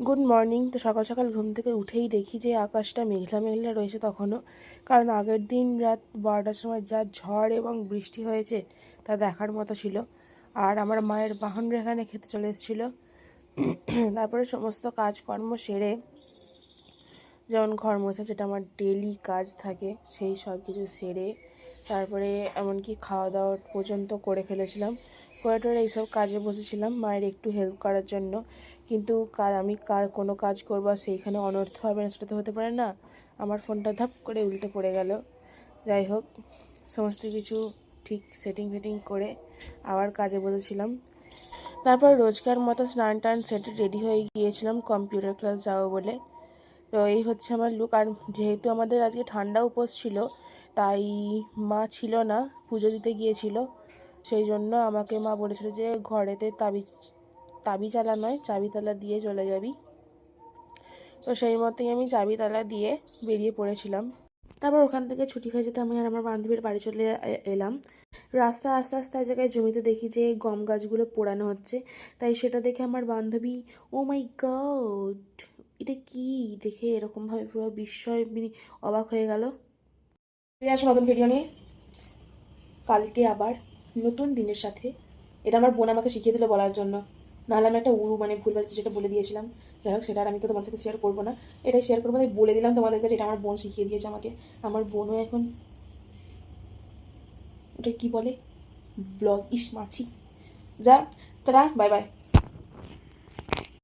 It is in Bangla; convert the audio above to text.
Good morning. তো সকাল সকাল ঘুম থেকে উঠেই দেখি যে আকাশটা মেঘলা মেঘলা রয়েছে তখনও, কারণ আগের দিন রাত 12টার সময় যা ঝড় এবং বৃষ্টি হয়েছে তা দেখার মতো ছিল। আর আমার মায়ের বাহন এখানে খেতে চলে এসেছিলো। তারপরে সমস্ত কাজকর্ম সেরে, যেমন ঘর মোছা, যেটা আমার ডেলি কাজ থাকে, সেই সব কিছু সেরে তারপরে এমনকি খাওয়া দাওয়া পর্যন্ত করে ফেলেছিলাম। করে টোরে এইসব কাজে বসেছিলাম মায়ের একটু হেল্প করার জন্য। কিন্তু আমি কোনো কাজ করবো আর সেইখানে অনর্থ হবে না, সেটা তো হতে পারে না। আমার ফোনটা ধাপ করে উল্টে পড়ে গেল। যাই হোক, সমস্ত কিছু ঠিক সেটিং ফেটিং করে আবার কাজে বসেছিলাম। তারপর রোজকার মতো স্নান টান সেটে রেডি হয়ে গিয়েছিলাম কম্পিউটার ক্লাস যাবো বলে। তো এই হচ্ছে আমার লুক। আর যেহেতু আমাদের আজকে ঠান্ডা উপোস ছিল, তাই মা ছিল না, পুজো দিতে গিয়েছিল। সেই জন্য আমাকে মা বলেছিল যে ঘরেতে তাবিতালা নয়, চাবিতালা দিয়ে চলে যাবি। তো সেই মতোই আমি চাবিতালা দিয়ে বেরিয়ে পড়েছিলাম। তারপর ওখান থেকে ছুটি হয়ে যেতে আমি আর আমার বান্ধবীর বাড়ি চলে এলাম। রাস্তায় আস্তে আস্তে এক জায়গায় জমিতে দেখি যে গম গাছগুলো পোড়ানো হচ্ছে। তাই সেটা দেখে আমার বান্ধবী, ও মাই গড, এটা কি দেখে এরকমভাবে পুরো বিস্ময় অবাক হয়ে গেল। ফিরে আসো নতুন ভিডিও নিয়ে কালকে আবার নতুন দিনের সাথে। এটা আমার বোন আমাকে শিখিয়ে দিল বলার জন্য, নাহলে আমি একটা ভুলভাল কিছু একটা বলে দিয়েছিলাম। যাই হোক, সেটা আর আমি তো তোমার সাথে শেয়ার করবো না, এটাই শেয়ার করবো। তাই বলে দিলাম তোমাদের কাছে, এটা আমার বোন শিখিয়ে দিয়েছে আমাকে। আমার বোনও এখন ওটা কি বলে, ব্লগ মাছি। যা, টাটা, বাই বাই।